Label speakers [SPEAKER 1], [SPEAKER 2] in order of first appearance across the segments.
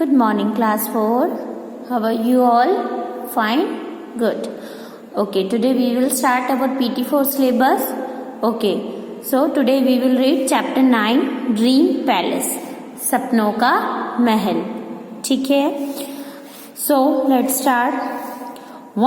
[SPEAKER 1] Good morning, class 4. How are you all? Fine? Good. Okay, today we will start our PT4 syllabus. Okay, so today we will read chapter 9, Dream Palace. सपनों का महल. ठीक है? So, let's start.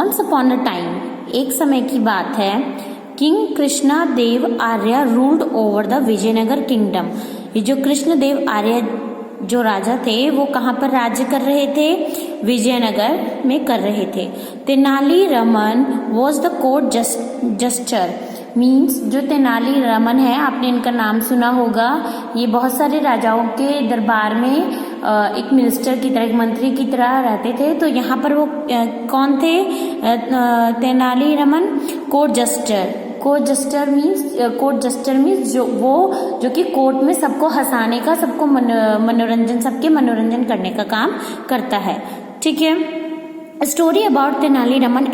[SPEAKER 1] Once upon a time, एक समय की बात है, king Krishnadevaraya ruled over the Vijayanagara kingdom. ये जो कृष्ण देव आर्य जो राजा थे वो कहाँ पर राज्य कर रहे थे? विजयनगर में कर रहे थे. Tenali Raman was the court Juster. Means जो तेनाली रमन है, आपने इनका नाम सुना होगा. ये बहुत सारे राजाओं के दरबार में एक मिनिस्टर की तरह, एक मंत्री की तरह रहते थे. तो यहाँ पर वो कौन थे? Tenali Raman court Juster. Court Juster means जो कि कोर्ट में सबको हंसाने का, सबको मनोरंजन, सबके मनोरंजन करने का काम करता है. ठीक है. Story about Tenali Raman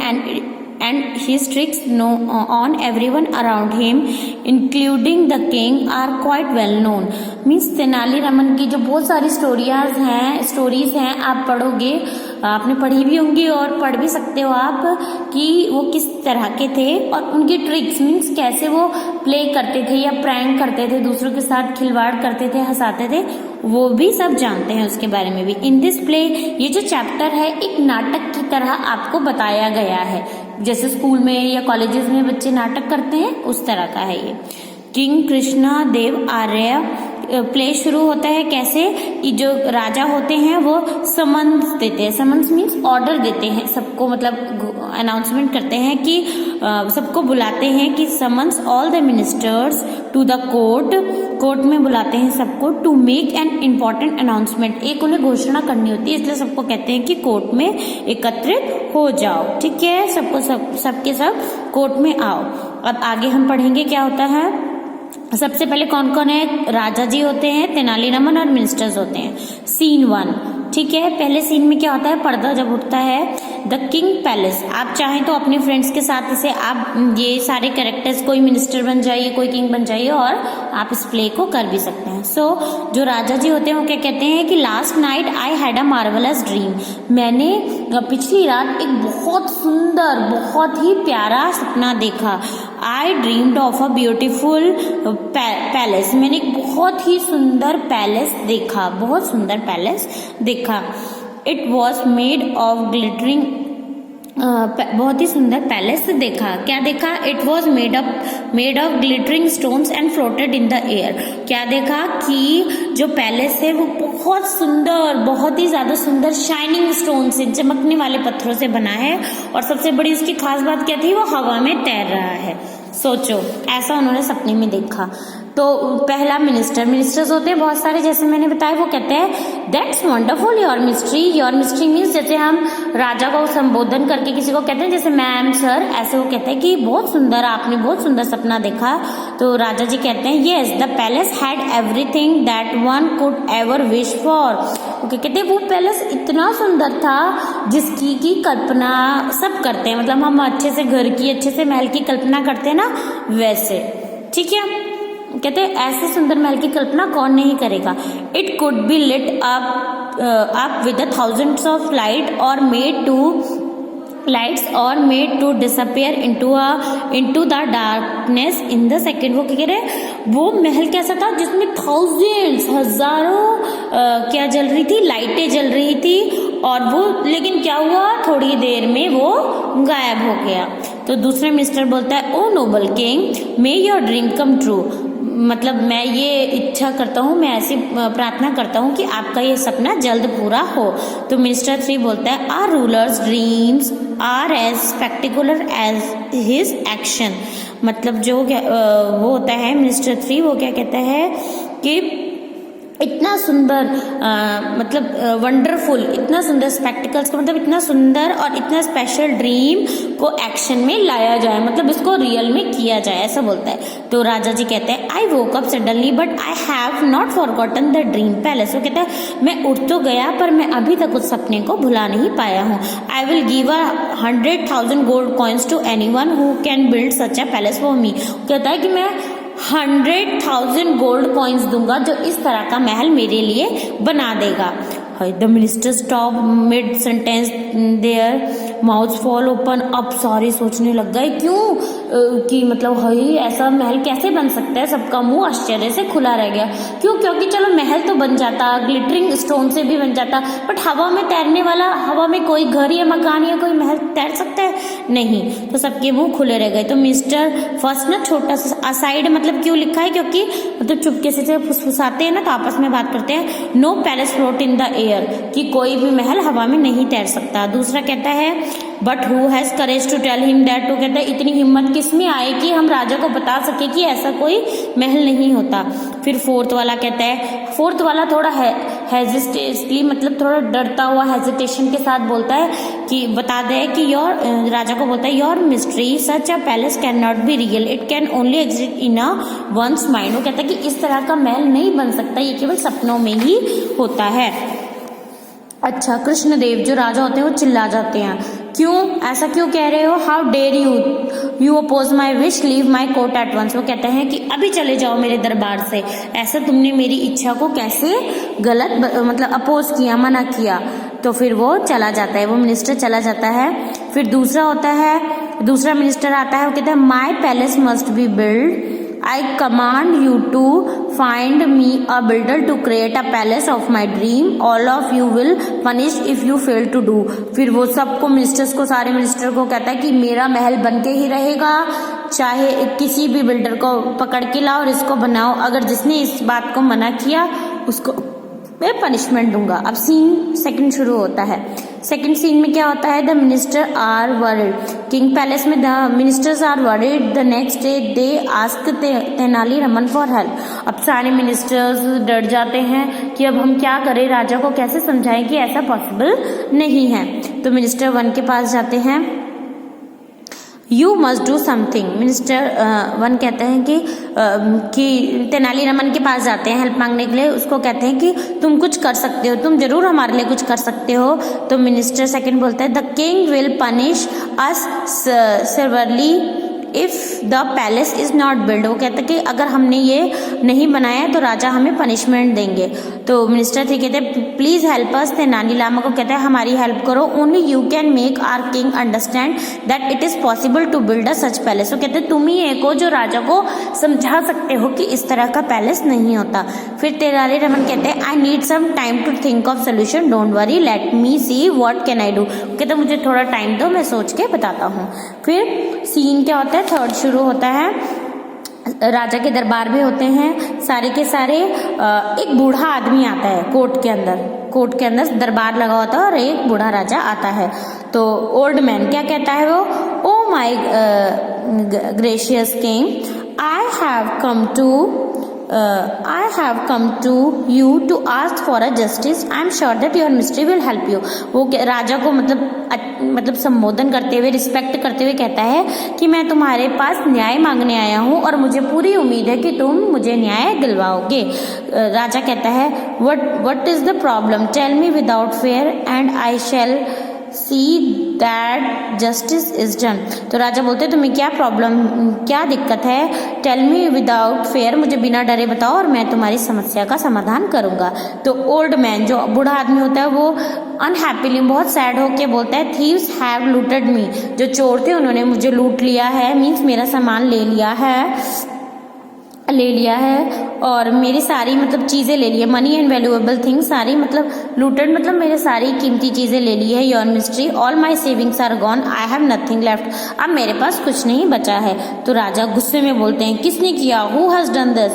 [SPEAKER 1] and his tricks on everyone around him including the king are quite well known. Means Tenali Raman की जो बहुत सारी स्टोरीज हैं, आप पढ़ोगे, आपने पढ़ी भी होंगी और पढ़ भी सकते हो आप, कि वो किस तरह के थे और उनकी ट्रिक्स मीन्स कैसे वो प्ले करते थे या प्रैंक करते थे, दूसरों के साथ खिलवाड़ करते थे, हंसाते थे, वो भी सब जानते हैं उसके बारे में भी. इन दिस प्ले, ये जो चैप्टर है एक नाटक की तरह आपको बताया गया है. जैसे स्कूल में या कॉलेजेस में बच्चे नाटक करते हैं, उस तरह का है ये. किंग कृष्णा देव आर्य प्ले शुरू होता है कैसे कि जो राजा होते हैं वो समन्स देते हैं. समन्स मीन्स ऑर्डर देते हैं सबको, मतलब अनाउंसमेंट करते हैं कि सबको बुलाते हैं कि summons all the ministers to the court में बुलाते हैं सबको to make an important announcement. एक उन्हें घोषणा करनी होती है, इसलिए सबको कहते हैं कि कोर्ट में एकत्रित हो जाओ. ठीक है, सबके सब कोर्ट में आओ. अब आगे हम पढ़ेंगे क्या होता है. सबसे पहले कौन कौन है? राजा जी होते हैं, तेनाली रमन और मिनिस्टर्स होते हैं. सीन 1. ठीक है, पहले सीन में क्या होता है? पर्दा जब उठता है, द किंग पैलेस. आप चाहें तो अपने फ्रेंड्स के साथ इसे आप ये सारे कैरेक्टर्स, कोई मिनिस्टर बन जाइए, कोई किंग बन जाइए और आप इस प्ले को कर भी सकते हैं. सो जो राजा जी होते हैं वो क्या कहते हैं कि last night I had a marvellous dream. मैंने पिछली रात एक बहुत सुंदर, बहुत ही प्यारा सपना देखा. आई dreamed of a beautiful palace. मैंने एक बहुत ही सुंदर पैलेस देखा, बहुत सुंदर पैलेस देखा. It was made of glittering. बहुत ही सुंदर पैलेस देखा. क्या देखा? It was made of glittering stones and floated in the air. क्या देखा? कि जो पैलेस है वो बहुत सुंदर, बहुत ही ज्यादा सुंदर शाइनिंग स्टोन से, चमकने वाले पत्थरों से बना है. और सबसे बड़ी उसकी खास बात क्या थी? वो हवा में तैर रहा है. सोचो, ऐसा उन्होंने सपने में देखा. तो पहला मिनिस्टर्स होते हैं बहुत सारे, जैसे मैंने बताया. वो कहते हैं that's wonderful your mystery means जैसे हम राजा को संबोधन करके किसी को कहते हैं, जैसे मैम, सर, ऐसे वो कहते हैं कि बहुत सुंदर, आपने बहुत सुंदर सपना देखा. तो राजा जी कहते हैं yes the palace had everything that one could ever wish for. कहते हैं वो पैलेस इतना सुंदर था जिसकी की कल्पना सब करते हैं, मतलब हम अच्छे से घर की, अच्छे से महल की कल्पना करते हैं ना, वैसे. ठीक है, कहते हैं ऐसे सुंदर महल की कल्पना कौन नहीं करेगा. It could be lit up with thousands of lights और made to disappear into the darkness in the second. वो क्या कह रहे? वो महल कैसा था जिसमें हजारों क्या जल रही थी? लाइटें जल रही थी. और वो, लेकिन क्या हुआ? थोड़ी देर में वो गायब हो गया. तो दूसरा मिनिस्टर बोलता है O noble king may your dream come true. मतलब मैं ये इच्छा करता हूँ, मैं ऐसी प्रार्थना करता हूँ कि आपका ये सपना जल्द पूरा हो. तो मिनिस्टर 3 बोलता है our rulers dreams are as spectacular as his action. मतलब जो वो होता है मिनिस्टर 3, वो क्या कहता है कि इतना सुंदर मतलब वंडरफुल, इतना सुंदर स्पेक्टिकल्स का मतलब इतना सुंदर और इतना स्पेशल ड्रीम को एक्शन में लाया जाए, मतलब इसको रियल में किया जाए, ऐसा बोलता है. तो राजा जी कहते हैं I woke up suddenly but I have not forgotten the dream palace. वो कहता है मैं उठ तो गया पर मैं अभी तक उस सपने को भुला नहीं पाया हूँ. I will give 100,000 gold coins to anyone who can build such a palace for me. कहता है कि मैं 100,000 गोल्ड कॉइन्स दूंगा जो इस तरह का महल मेरे लिए बना देगा. The minister stop mid sentence, their mouth fall open. अब सारे सोचने लग गए क्यों कि मतलब हई ऐसा महल कैसे बन सकता है, सबका मुंह आश्चर्य से खुला रह गया। क्यों? क्योंकि चलो महल तो बन जाता, ग्लिटरिंग स्टोन से भी बन जाता, बट हवा में तैरने वाला, हवा में कोई घर या मकान या कोई महल तैर सकता है? नहीं। तो सबके मुंह खुले रह गए। तो मिस्टर फर्स्ट ना छोटा सा असाइड मतलब क्यों लिखा है, क्योंकि मतलब चुपके से फुसफुसाते हैं ना तो आपस में बात करते हैं। No palace float in the air, कि कोई भी महल हवा में नहीं तैर सकता। दूसरा कहता है but who has courage to tell him that, तो कहता है इतनी हिम्मत किसमें आए कि हम राजा को बता सके कि ऐसा कोई महल नहीं होता। फिर फोर्थ वाला कहता है, फोर्थ वाला थोड़ा हेजिटेटली मतलब थोड़ा डरता हुआ हेजिटेशन के साथ बोलता है कि बता दे कि योर, राजा को बोलता है your mystery such a palace can not be real, it can only exist in a once mind. वो कहता है कि इस तरह का महल नहीं बन सकता, ये केवल सपनों में ही होता है। अच्छा, कृष्णदेव जो राजा होते हैं वो चिल्ला जाते हैं, क्यों ऐसा क्यों कह रहे हो? How dare you oppose my wish, leave my court at once. वो कहते हैं कि अभी चले जाओ मेरे दरबार से, ऐसा तुमने मेरी इच्छा को कैसे गलत मतलब अपोज किया, मना किया। तो फिर वो चला जाता है, वो मिनिस्टर चला जाता है। फिर दूसरा होता है, दूसरा मिनिस्टर आता है, वो कहता है my palace must be build, I command you to find me a builder to create a palace of my dream. All of you will punish if you fail to do. फिर वो सबको ministers को, सारे minister को कहता है कि मेरा महल बनके ही रहेगा, चाहे किसी भी बिल्डर को पकड़ के लाओ और इसको बनाओ, अगर जिसने इस बात को मना किया उसको मैं पनिशमेंट दूंगा। अब सीन सेकंड शुरू होता है। सेकंड सीन में क्या होता है? The minister are worried, king palace में the ministers are worried. The next day they ask Tenali Raman for help. अब सारे मिनिस्टर्स डर जाते हैं कि अब हम क्या करें, राजा को कैसे समझाएं कि ऐसा पॉसिबल नहीं है। तो मिनिस्टर वन के पास जाते हैं, you must do something. Minister one कहते हैं कि तेनालीरामन के पास जाते हैं हेल्प मांगने के लिए, उसको कहते हैं कि तुम कुछ कर सकते हो, तुम जरूर हमारे लिए कुछ कर सकते हो। तो मिनिस्टर सेकंड बोलता है the king will punish us severely if the palace is not build. वो कहते हैं कि अगर हमने ये नहीं बनाया तो राजा हमें पनिशमेंट देंगे। तो मिनिस्टर थे कहते हैं प्लीज हेल्प अस। तेनालीरामा को कहते हैं हमारी हेल्प करो, only you can make our king understand that it is possible to build a such palace. वो कहते हैं तुम ही एक हो जो राजा को समझा सकते हो कि इस तरह का पैलेस नहीं होता। फिर तेनालीरामन कहते हैं I need some time to think of solution, don't worry, let me see what can I do. कहते मुझे थोड़ा टाइम दो, मैं सोच के बताता हूँ। फिर सीन क्या होता है? थर्ड शुरू होता है। राजा के दरबार में होते हैं सारे के सारे। एक बूढ़ा आदमी आता है कोर्ट के अंदर दरबार लगा होता है और एक बूढ़ा राजा आता है। तो ओल्ड मैन क्या कहता है वो? Oh my gracious king, I have come to you to ask for a justice. I am sure that your mystery will help you. वो राजा को मतलब संबोधन करते हुए, रिस्पेक्ट करते हुए कहता है कि मैं तुम्हारे पास न्याय मांगने आया हूँ और मुझे पूरी उम्मीद है कि तुम मुझे न्याय दिलवाओगे। राजा कहता है what is the problem? Tell me without fear and I shall see that justice is done. तो राजा बोलते हैं तुम्हें क्या प्रॉब्लम, क्या दिक्कत है? टेल मी विदाउट फेयर, मुझे बिना डरे बताओ और मैं तुम्हारी समस्या का समाधान करूंगा। तो ओल्ड मैन जो बूढ़ा आदमी होता है वो अनहैप्पीली बहुत सैड होके बोलता है थीव्स हैव लूटेड मी, जो चोर थे उन्होंने मुझे लूट लिया है, मीन्स मेरा सामान ले लिया है और मेरी सारी मतलब चीज़ें ले ली है, मनी एंड वैल्यूएबल थिंग्स सारी मतलब लूटेड मतलब मेरे सारी कीमती चीज़ें ले ली है। Your mystery all my savings are gone, I have nothing left. अब मेरे पास कुछ नहीं बचा है। तो राजा गुस्से में बोलते हैं किसने किया? Who has done this?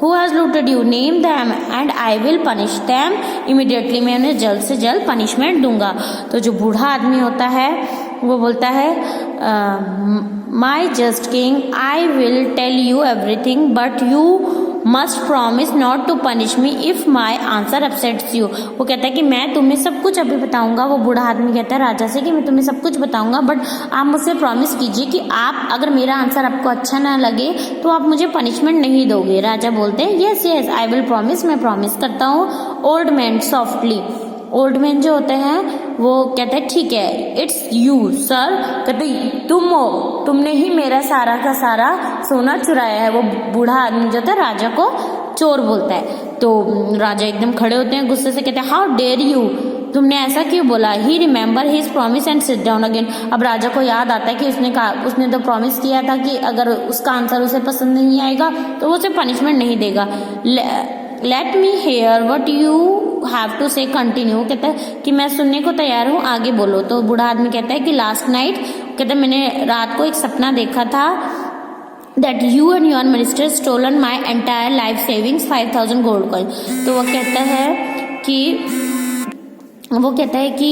[SPEAKER 1] Who has looted you? Name them and I will punish them immediately. मैं उन्हें जल्द से जल्द पनिशमेंट दूंगा। तो जो बूढ़ा आदमी होता है वो बोलता है My just king, I will tell you everything, but you must promise not to punish me if my answer upsets you. वो कहता है कि मैं तुम्हें सब कुछ अभी बताऊंगा। वो बूढ़ा आदमी कहता है राजा से कि मैं तुम्हें सब कुछ बताऊंगा, बट आप मुझसे प्रॉमिस कीजिए कि आप अगर मेरा आंसर आपको अच्छा ना लगे तो आप मुझे पनिशमेंट नहीं दोगे। राजा बोलते हैं yes yes I will promise, मैं प्रॉमिस करता हूँ। Old man softly, old man जो होते हैं वो कहते हैं ठीक है इट्स यू सर। कहते तुम हो, तुमने ही मेरा सारा का सारा सोना चुराया है। वो बूढ़ा आदमी जो था राजा को चोर बोलता है। तो राजा एकदम खड़े होते हैं, गुस्से से कहते हैं हाउ डेयर यू, तुमने ऐसा क्यों बोला। He remember his promise and sit down again. अब राजा को याद आता है कि उसने तो प्रॉमिस किया था कि अगर उसका आंसर उसे पसंद नहीं आएगा तो वो उसे पनिशमेंट नहीं देगा। Let me hear what you have to say, continue. कहता है कि मैं सुनने को तैयार हूँ, आगे बोलो। तो बूढ़ा आदमी कहता है कि लास्ट नाइट, कहता है मैंने रात को एक सपना देखा था that you and your minister stolen my entire life savings 5000 gold coin। तो वो कहता है कि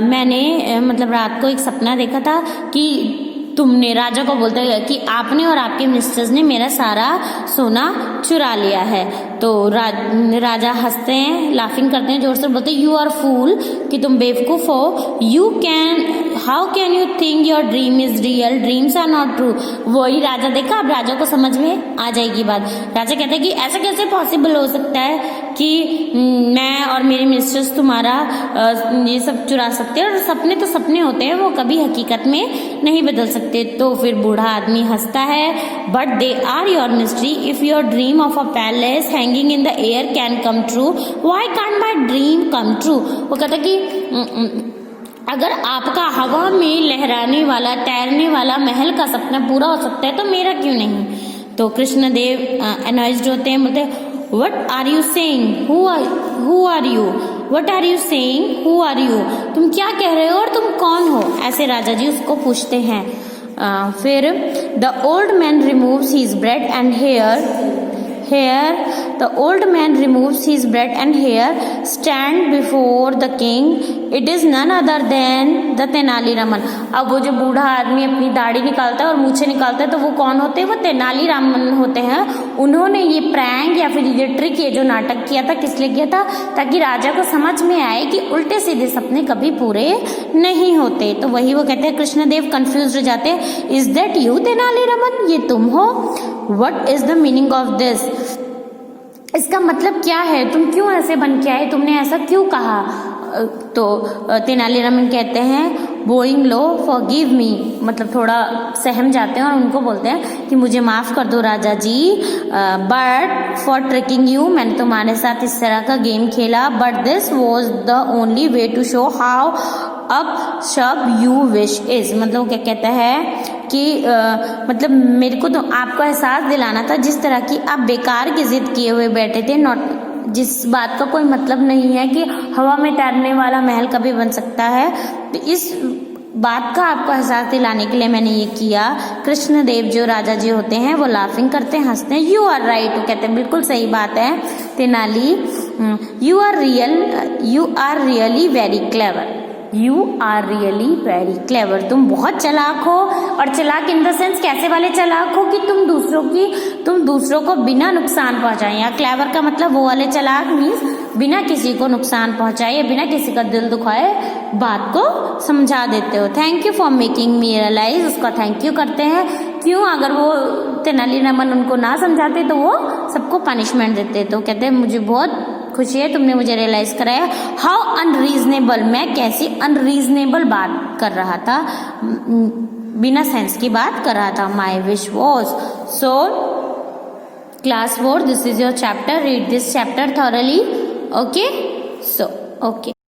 [SPEAKER 1] मैंने मतलब रात को एक सपना देखा था कि तुमने, राजा को बोलता है कि आपने और आपके मिनिस्टर्स ने मेरा सारा सोना चुरा लिया है। तो राजा हंसते हैं, लाफिंग करते हैं, जोर से बोलते हैं यू आर फूल, कि तुम बेवकूफ हो। How can you think your dream is real, dreams are not true. वही राजा देखा, अब राजा को समझ में आ जाएगी बात। राजा कहते हैं कि ऐसा कैसे पॉसिबल हो सकता है कि मैं और मेरे मिनिस्टर्स तुम्हारा ये सब चुरा सकते हैं, और सपने तो सपने होते हैं, वो कभी हकीकत में नहीं बदल सकते। तो फिर बूढ़ा आदमी हंसता है, but they are your mystery, if your dream of a palace hanging in the air can come true, why can't my dream come true. वो कहता कि अगर आपका हवा में लहराने वाला, तैरने वाला महल का सपना पूरा हो सकता है तो मेरा क्यों नहीं। तो कृष्णदेव एनॉयज्ड होते हैं, बोलते हैं what are you saying, who are you, what are you saying, who are you, तुम क्या कह रहे हो और तुम कौन हो, ऐसे राजा जी उसको पूछते हैं। फिर the old man removes his bread and the old man removes his bread and hair, stand before the king, it is none other than the Tenali Raman. अब वो जो बूढ़ा आदमी अपनी दाढ़ी निकालता है और मूछें निकालता है तो वो कौन होते हैं, वो तेनाली रामन होते हैं। उन्होंने ये प्रैंक या फिर ये ट्रिक, ये जो नाटक किया था, किस लिए किया था, ताकि राजा को समझ में आए कि उल्टे सीधे सपने कभी पूरे नहीं होते। तो वही वो कहते हैं, कृष्णदेव कंफ्यूज हो जाते हैं, is that you Tenali Raman, ये तुम हो, what is the meaning of this, इसका मतलब क्या है, तुम क्यों ऐसे बन के आए, तुमने ऐसा क्यों कहा। तो तेनालीरामन कहते हैं बोइंग लो फॉरगिव मी, मतलब थोड़ा सहम जाते हैं और उनको बोलते हैं कि मुझे माफ़ कर दो राजा जी, बट फॉर ट्रिकिंग यू, मैंने तुम्हारे साथ इस तरह का गेम खेला, but this was the only way to show how absurd you wish is. मतलब वो क्या कहता है कि मतलब मेरे को तो आपको एहसास दिलाना था जिस तरह की आप बेकार की जिद किए हुए बैठे थे, नॉट जिस बात का कोई मतलब नहीं है कि हवा में तैरने वाला महल कभी बन सकता है, तो इस बात का आपको एहसास दिलाने के लिए मैंने ये किया। कृष्णदेव जो राजा जी होते हैं वो लाफिंग करते हैं, हंसते हैं, यू आर राइट, वो कहते हैं बिल्कुल सही बात है Tenali, you are really very clever, you are really very clever, तुम बहुत चालाक हो। और चालाक इन द सेंस कैसे वाले चालाक हो कि तुम दूसरों को बिना नुकसान पहुंचाए, या क्लेवर का मतलब वो वाले चालाक मीन्स बिना किसी को नुकसान पहुंचाए या बिना किसी का दिल दुखाए बात को समझा देते हो। Thank you for making me realise, उसका थैंक यू करते हैं। क्यों, अगर वो तेनालीरामन उनको ना समझाते तो वो सबको पनिशमेंट देते। तो कहते हैं मुझे बहुत खुशी है तुमने मुझे रियलाइज कराया। हाउ अनरीजनेबल, मैं कैसी अनरीजनेबल बात कर रहा था, बिना सेंस की बात कर रहा था। My wish was, so class 4 this is your chapter, read this chapter thoroughly, okay, so okay.